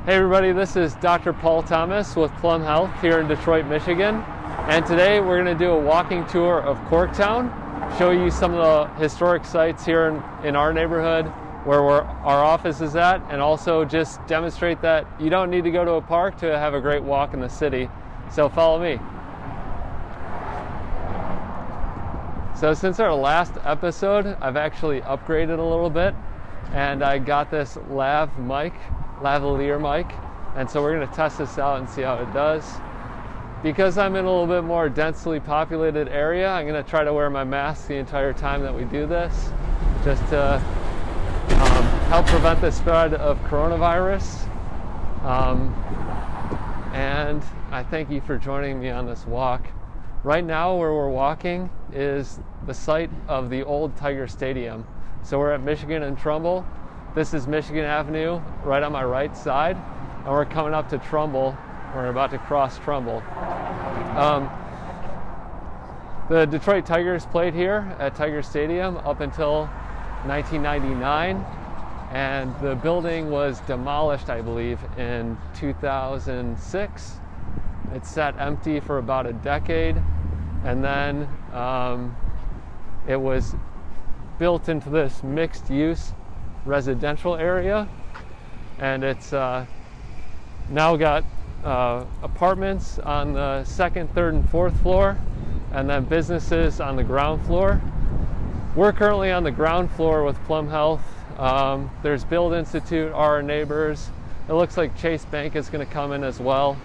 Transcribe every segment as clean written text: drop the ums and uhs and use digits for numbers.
Hey everybody, this is Dr. Paul Thomas with Plum Health here in Detroit, Michigan. And today we're going to do a walking tour of Corktown, show you some of the historic sites here in our neighborhood where our office is at, and also just demonstrate that you don't need to go to a park to have a great walk in the city. So follow me. So since our last episode, I've actually upgraded a little bit, and I got this lavalier mic, and so we're going to test this out and see how it does. Because I'm in a little bit more densely populated area, I'm going to try to wear my mask the entire time that we do this, just to help prevent the spread of coronavirus. And I thank you for joining me on this walk. Right now where we're walking is the site of the old Tiger Stadium. So we're at Michigan and Trumbull. This is Michigan Avenue right on my right side, and we're coming up to Trumbull. We're about to cross Trumbull. The Detroit Tigers played here at Tiger Stadium up until 1999, and the building was demolished, I believe, in 2006. It sat empty for about a decade, and then it was built into this mixed-use residential area, and it's now got apartments on the second, third, and fourth floor, and then businesses on the ground floor. We're currently on the ground floor with Plum Health. There's Build Institute, our neighbors. It looks like Chase Bank is going to come in as well.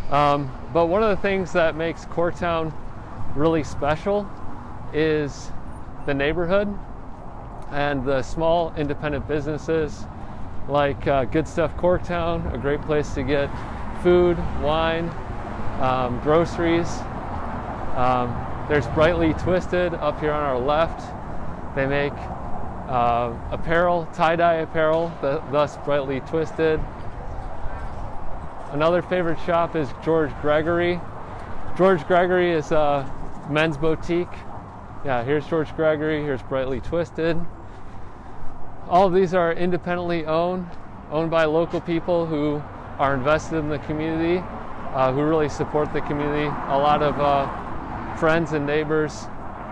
But one of the things that makes Corktown really special is the neighborhood and the small independent businesses like Good Stuff Corktown, a great place to get food, wine, groceries. There's Brightly Twisted up here on our left. They make apparel, tie-dye apparel, thus Brightly Twisted. Another favorite shop is George Gregory. George Gregory is a men's boutique. Yeah, here's George Gregory, here's Brightly Twisted. All of these are independently owned by local people who are invested in the community, who really support the community. A lot of friends and neighbors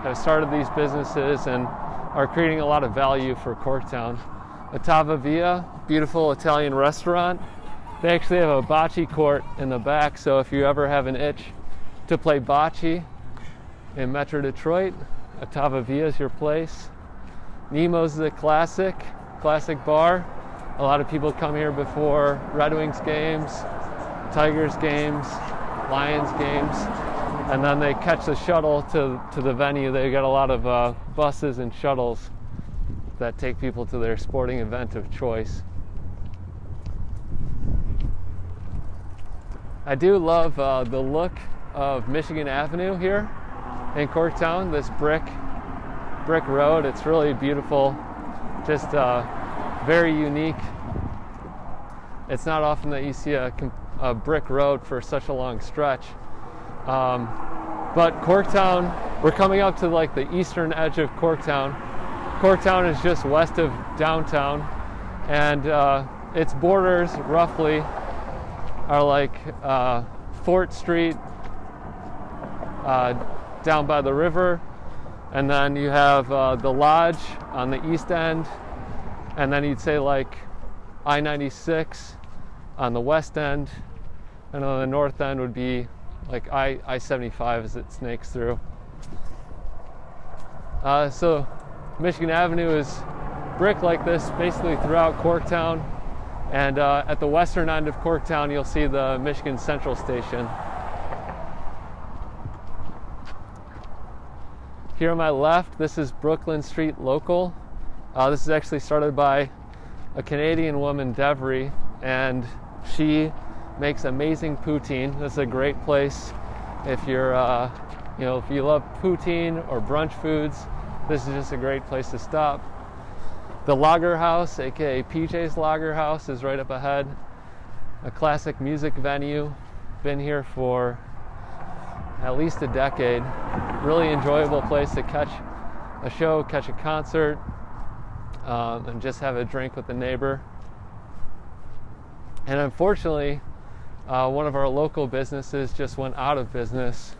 have started these businesses and are creating a lot of value for Corktown. Ottava Via, beautiful Italian restaurant. They actually have a bocce court in the back, so if you ever have an itch to play bocce in Metro Detroit, Ottava Via is your place. Nemo's the classic bar. A lot of people come here before Red Wings games, Tigers games, Lions games, and then they catch the shuttle to the venue. They've got a lot of buses and shuttles that take people to their sporting event of choice. I do love the look of Michigan Avenue here in Corktown, this brick road. It's really beautiful, just very unique. It's not often that you see a brick road for such a long stretch. But Corktown, we're coming up to like the eastern edge of Corktown. Corktown is just west of downtown, and its borders roughly are like Fort Street down by the river, and then you have the Lodge on the east end, and then you'd say like I-96 on the west end, and on the north end would be like I-75 as it snakes through. So Michigan Avenue is brick like this basically throughout Corktown, and at the western end of Corktown you'll see the Michigan Central Station. Here on my left, this is Brooklyn Street Local. This is actually started by a Canadian woman, Devry, and she makes amazing poutine. This is a great place if you're, if you love poutine or brunch foods. This is just a great place to stop. The Lager House, aka PJ's Lager House, is right up ahead. A classic music venue. Been here for at least a decade. Really enjoyable place to catch a show, catch a concert, and just have a drink with a neighbor. And unfortunately, one of our local businesses just went out of business.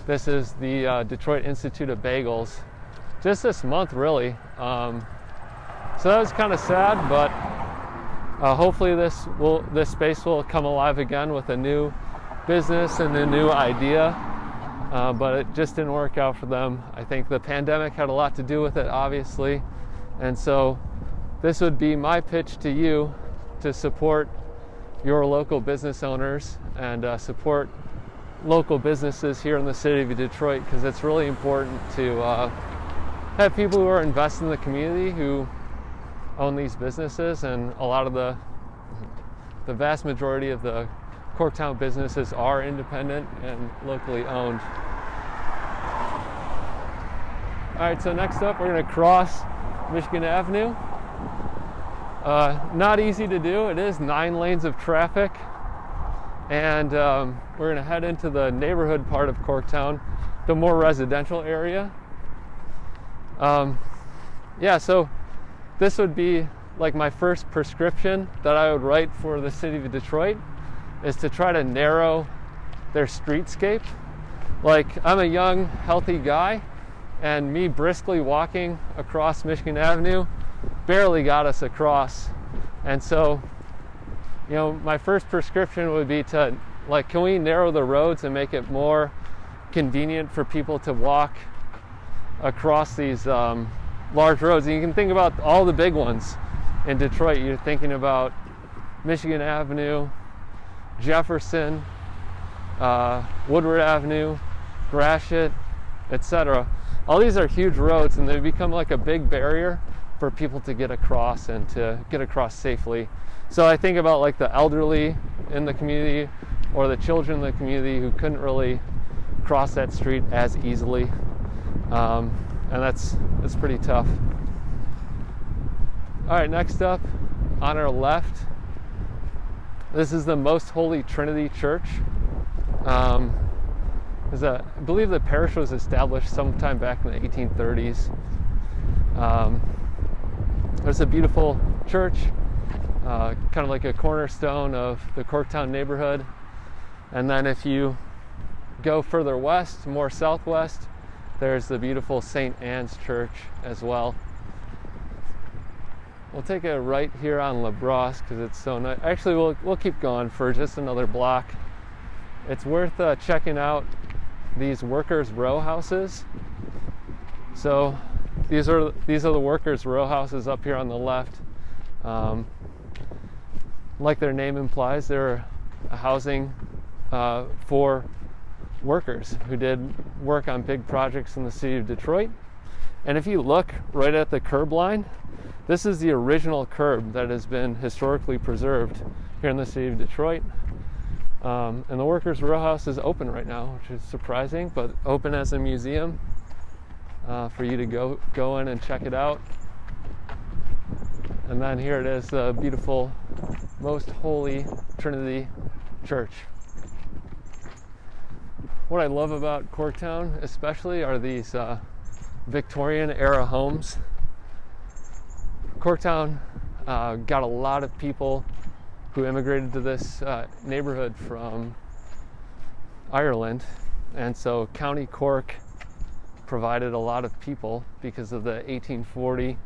This is the Detroit Institute of Bagels, just this month, really. So that was kind of sad, but hopefully this space will come alive again with a new business and a new idea. But it just didn't work out for them. I think the pandemic had a lot to do with it, obviously. And so this would be my pitch to you to support your local business owners and support local businesses here in the city of Detroit, because it's really important to have people who are invested in the community who own these businesses, and a lot of the vast majority of the Corktown businesses are independent and locally owned. All right, so next up we're going to cross Michigan Avenue. Not easy to do. It is 9 lanes of traffic, and we're going to head into the neighborhood part of Corktown, the more residential area. So this would be like my first prescription that I would write for the city of Detroit, is to try to narrow their streetscape. Like, I'm a young, healthy guy, and me briskly walking across Michigan Avenue barely got us across. And so, my first prescription would be to, can we narrow the roads and make it more convenient for people to walk across these large roads? And you can think about all the big ones in Detroit. You're thinking about Michigan Avenue, Jefferson, Woodward Avenue, Gratiot, etc. All these are huge roads, and they become like a big barrier for people to get across and to get across safely. So I think about like the elderly in the community or the children in the community who couldn't really cross that street as easily, and that's pretty tough. All right, next up on our left, this is the Most Holy Trinity Church. I believe the parish was established sometime back in the 1830s. It's a beautiful church, kind of like a cornerstone of the Corktown neighborhood. And then if you go further west, more southwest, there's the beautiful St. Anne's Church as well. We'll take a right here on LaBrosse because it's so nice. Actually, we'll keep going for just another block. It's worth checking out these workers' row houses. So these are the workers' row houses up here on the left. Like their name implies, they're a housing for workers who did work on big projects in the city of Detroit. And if you look right at the curb line, this is the original curb that has been historically preserved here in the city of Detroit. And the workers' row house is open right now, which is surprising, but open as a museum for you to go in and check it out. And then here it is, the beautiful Most Holy Trinity Church. What I love about Corktown especially are these Victorian era homes. Corktown got a lot of people who immigrated to this neighborhood from Ireland, and so County Cork provided a lot of people because of the 1840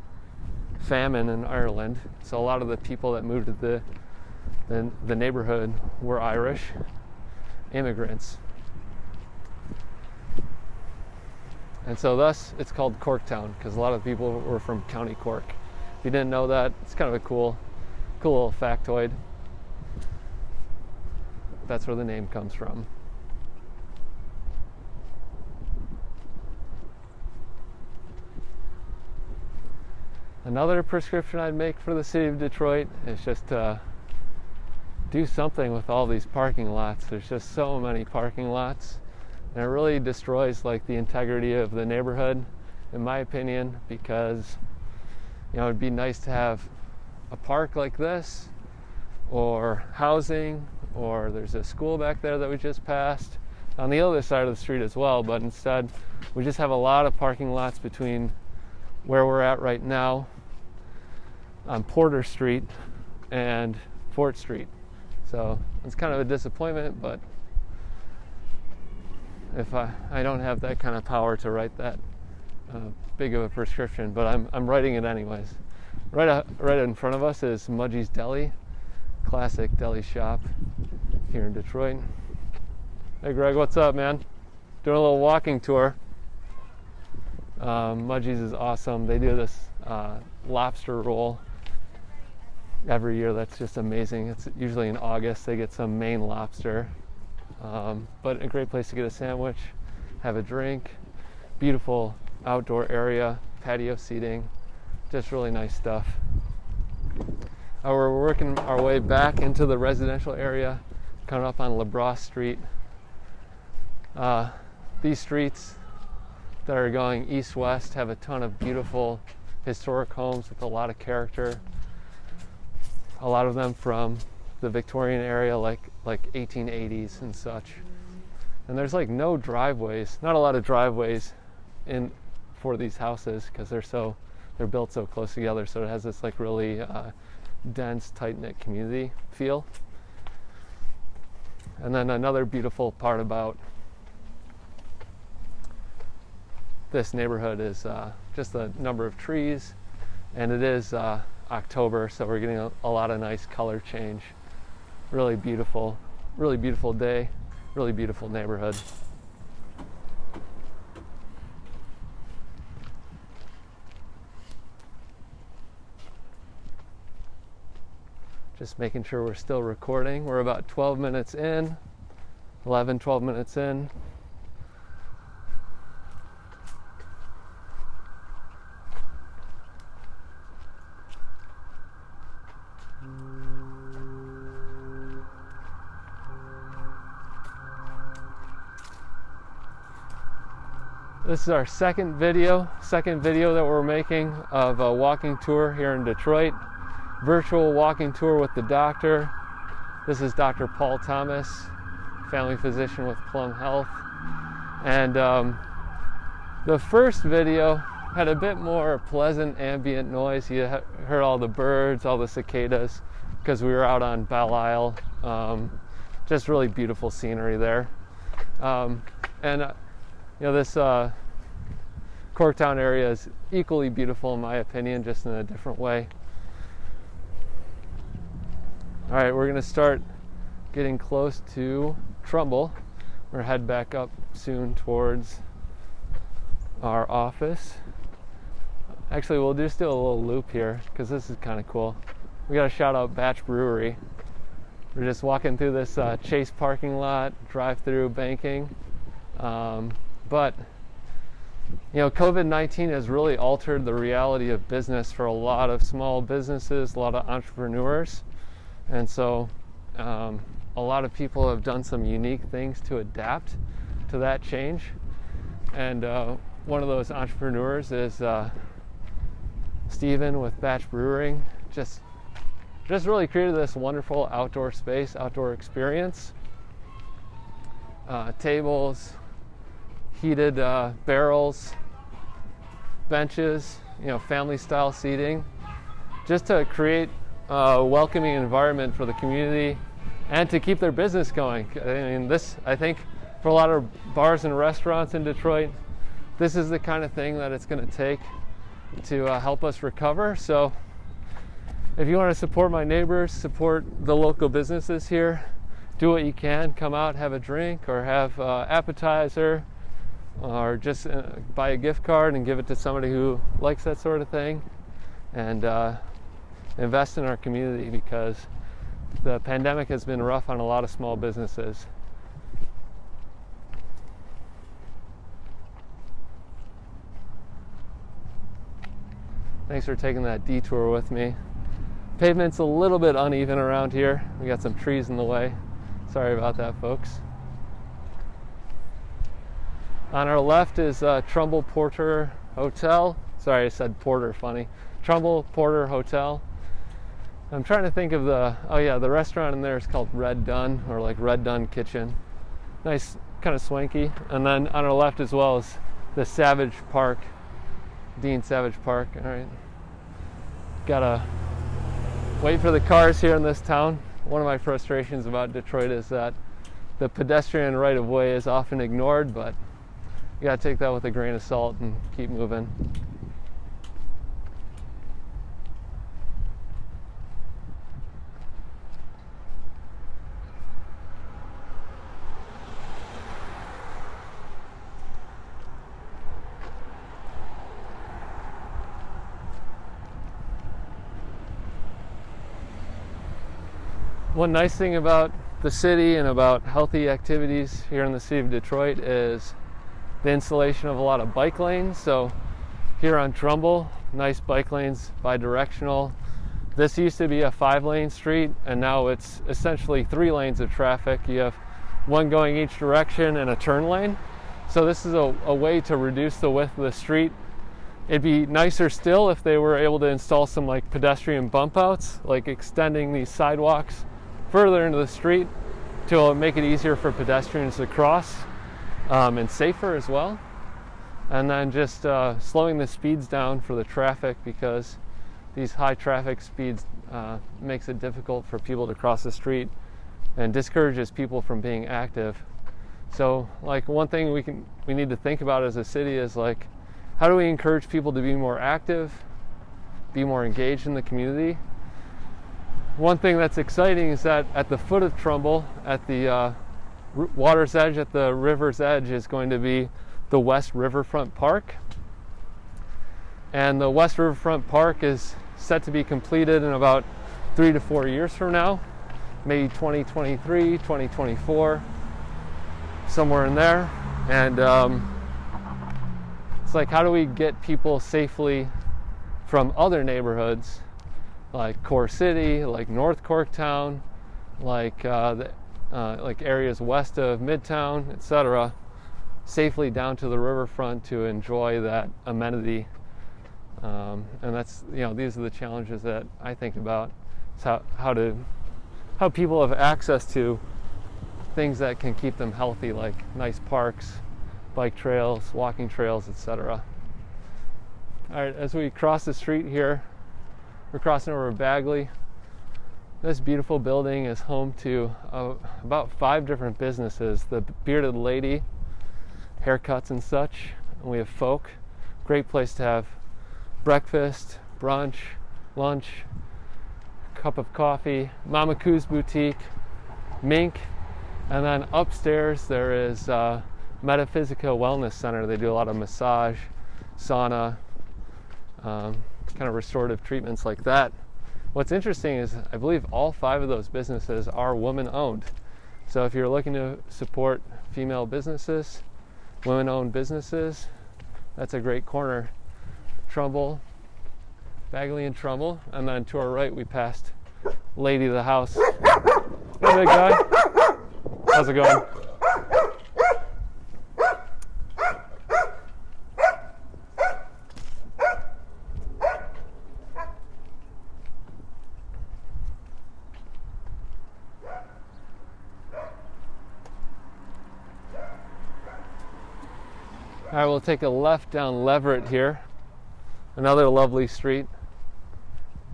famine in Ireland. So a lot of the people that moved to the neighborhood were Irish immigrants. And so thus it's called Corktown, because a lot of people were from County Cork. If you didn't know that, it's kind of a cool little factoid. That's where the name comes from. Another prescription I'd make for the city of Detroit is just to do something with all these parking lots. There's just so many parking lots, and it really destroys like the integrity of the neighborhood, in my opinion, because it'd be nice to have a park like this, or housing, or there's a school back there that we just passed on the other side of the street as well, but instead we just have a lot of parking lots between where we're at right now on Porter Street and Fort Street. So it's kind of a disappointment, but if I don't have that kind of power to write that big of a prescription, but I'm writing it anyways. Right in front of us is Mudgees Deli, classic deli shop here in Detroit. Hey Greg, what's up, man? Doing a little walking tour. Mudgees is awesome. They do this lobster roll every year. That's just amazing. It's usually in August. They get some Maine lobster, but a great place to get a sandwich, have a drink. Beautiful outdoor area, patio seating, just really nice stuff. We're working our way back into the residential area, coming up on LaBrosse Street. These streets that are going east-west have a ton of beautiful historic homes with a lot of character. A lot of them from the Victorian area, like 1880s and such. And there's like no driveways, not a lot of driveways in for these houses because they're built so close together. So it has this like really dense, tight-knit community feel. And then another beautiful part about this neighborhood is just the number of trees, and it is October, so we're getting a lot of nice color change. Really beautiful day, really beautiful neighborhood. Just making sure we're still recording. We're about 12 minutes in, 12 minutes in. This is our second video that we're making of a walking tour here in Detroit. Virtual walking tour with the doctor. This is Dr. Paul Thomas, family physician with Plum Health. And the first video had a bit more pleasant ambient noise. You heard all the birds, all the cicadas, because we were out on Belle Isle. Just really beautiful scenery there. This Corktown area is equally beautiful in my opinion, just in a different way. All right, we're gonna start getting close to Trumbull. We're gonna head back up soon towards our office. Actually, we'll just do a little loop here because this is kind of cool. We gotta shout out Batch Brewery. We're just walking through this Chase parking lot, drive-through banking. But COVID-19 has really altered the reality of business for a lot of small businesses, a lot of entrepreneurs. And so a lot of people have done some unique things to adapt to that change. And one of those entrepreneurs is Steven with Batch Brewing. Just really created this wonderful outdoor space, outdoor experience. Tables, heated barrels, benches, family style seating, just to create a welcoming environment for the community and to keep their business going. I think for a lot of bars and restaurants in Detroit, this is the kind of thing that it's going to take to help us recover. So if you want to support my neighbors, support the local businesses here, do what you can. Come out, have a drink, or have appetizer, or just buy a gift card and give it to somebody who likes that sort of thing, and invest in our community, because the pandemic has been rough on a lot of small businesses. Thanks for taking that detour with me. Pavement's a little bit uneven around here. We got some trees in the way. Sorry about that, folks. On our left is Trumbull Porter Hotel. Sorry, I said Porter, funny. Trumbull Porter Hotel. I'm trying to think of the restaurant in there is called Red Dun, or like Red Dun Kitchen. Nice, kind of swanky. And then on our left as well is the Savage Park, Dean Savage Park. All right, gotta wait for the cars here in this town. one of my frustrations about Detroit is that the pedestrian right-of-way is often ignored, but you gotta take that with a grain of salt and keep moving. One nice thing about the city and about healthy activities here in the city of Detroit is the installation of a lot of bike lanes. So here on Trumbull, nice bike lanes, bi-directional. This used to be a 5-lane street, and now it's essentially 3 lanes of traffic. You have one going each direction and a turn lane. So this is a way to reduce the width of the street. It'd be nicer still if they were able to install some like pedestrian bump outs, like extending these sidewalks further into the street to make it easier for pedestrians to cross, and safer as well. And then just slowing the speeds down for the traffic, because these high traffic speeds makes it difficult for people to cross the street and discourages people from being active. So like one thing we need to think about as a city is like, how do we encourage people to be more active, be more engaged in the community? One thing that's exciting is that at the foot of Trumbull, at the water's edge, at the river's edge, is going to be the West Riverfront Park. And the West Riverfront Park is set to be completed in about 3 to 4 years from now, maybe 2023, 2024, somewhere in there. And it's like, how do we get people safely from other neighborhoods like Core City, like North Corktown, like areas west of Midtown, etc., safely down to the riverfront to enjoy that amenity. And that's, these are the challenges that I think about. It's how people have access to things that can keep them healthy, like nice parks, bike trails, walking trails, etc. All right, as we cross the street here, we're crossing over Bagley. This beautiful building is home to about 5 different businesses. The Bearded Lady, haircuts and such. And we have Folk. Great place to have breakfast, brunch, lunch, cup of coffee. Mama Coo's Boutique, Mink. And then upstairs there is Metaphysica Wellness Center. They do a lot of massage, sauna, kind of restorative treatments like that. What's interesting is I believe all 5 of those businesses are women-owned. So if you're looking to support female businesses, women-owned businesses, that's a great corner. Trumbull, Bagley and Trumbull, and then to our right we passed Lady of the House. Hey, big guy. How's it going? All right, we'll take a left down Leverett here. Another lovely street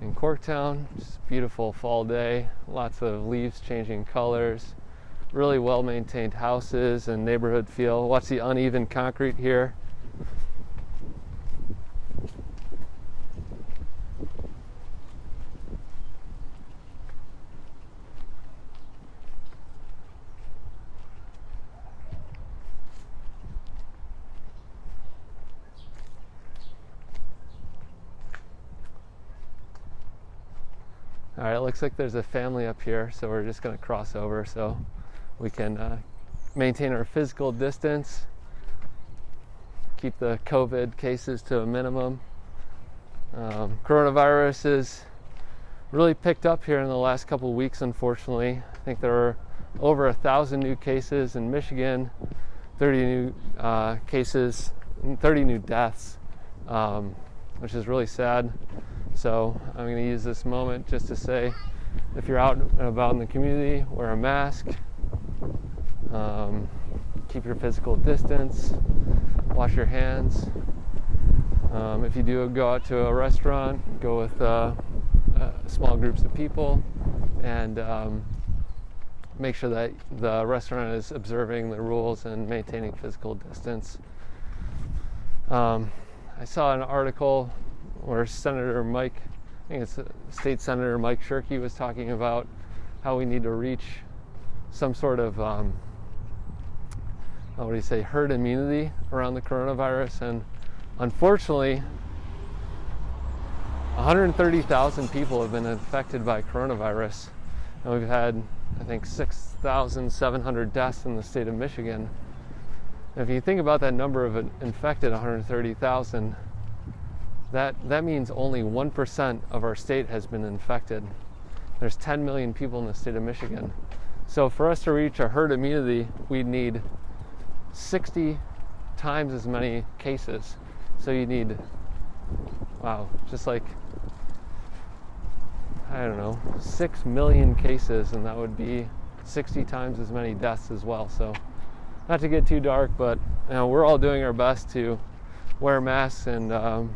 in Corktown. Just a beautiful fall day. Lots of leaves changing colors. Really well maintained houses and neighborhood feel. Watch the uneven concrete here. All right, it looks like there's a family up here, so we're just going to cross over so we can maintain our physical distance, keep the COVID cases to a minimum. Coronavirus has really picked up here in the last couple of weeks, unfortunately. I think there were over 1,000 new cases in Michigan, 30 new cases, 30 new deaths, which is really sad. So I'm going to use this moment just to say, if you're out and about in the community, wear a mask, keep your physical distance, wash your hands. If you do go out to a restaurant, go with small groups of people, and make sure that the restaurant is observing the rules and maintaining physical distance. I saw an article where Senator Mike, I think it's State Senator Mike Shirkey, was talking about how we need to reach some sort of herd immunity around the coronavirus. And unfortunately, 130,000 people have been infected by coronavirus, and we've had, I think, 6,700 deaths in the state of Michigan. And if you think about that number of infected, 130,000, that means only 1% of our state has been infected. There's 10 million people in the state of Michigan. So for us to reach a herd immunity, we need 60 times as many cases. So you need, just like, I don't know, 6 million cases, and that would be 60 times as many deaths as well. So not to get too dark, but we're all doing our best to wear masks and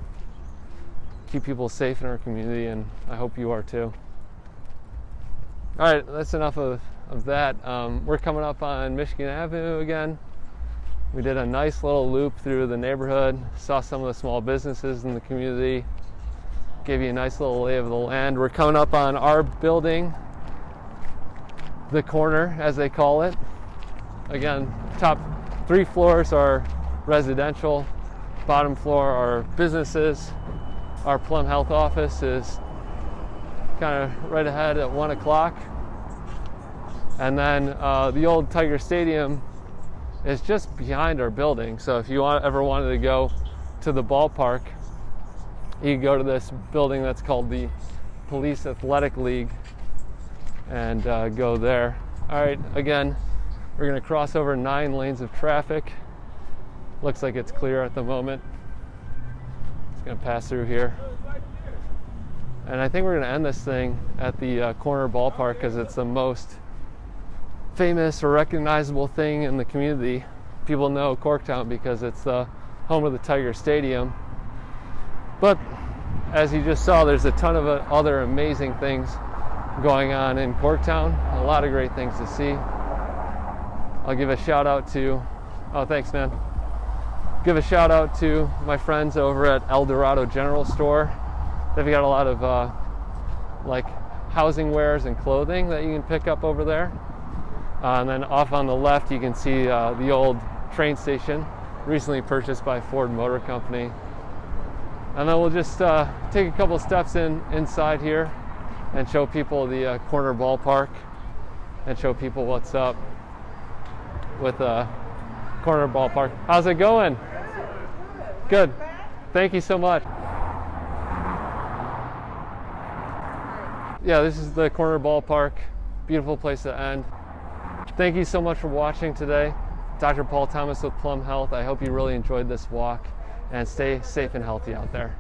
keep people safe in our community, and I hope you are too. All right, that's enough of that. We're coming up on Michigan Avenue again. We did a nice little loop through the neighborhood, saw some of the small businesses in the community, gave you a nice little lay of the land. We're coming up on our building, the corner, as they call it. Again, top 3 floors are residential, bottom floor are businesses. Our Plum Health office is kind of right ahead at 1 o'clock. And then the old Tiger Stadium is just behind our building. So if you ever wanted to go to the ballpark, you can go to this building that's called the Police Athletic League and go there. All right, again, we're going to cross over 9 lanes of traffic. Looks like it's clear at the moment. It's going to pass through here. And I think we're going to end this thing at the corner ballpark because it's the most famous or recognizable thing in the community. People know Corktown because it's the home of the Tiger Stadium. But as you just saw, there's a ton of other amazing things going on in Corktown. A lot of great things to see. I'll give a shout out to, thanks man. Give a shout out to my friends over at Dorado General Store. They've got a lot of like housing wares and clothing that you can pick up over there. And then off on the left, you can see the old train station, recently purchased by Ford Motor Company. And then we'll just take a couple steps inside here and show people the corner ballpark and show people what's up with corner ballpark. How's it going? Good. Thank you so much. Yeah, this is the corner ballpark. Beautiful place to end. Thank you so much for watching today. Dr. Paul Thomas with Plum Health. I hope you really enjoyed this walk, and stay safe and healthy out there.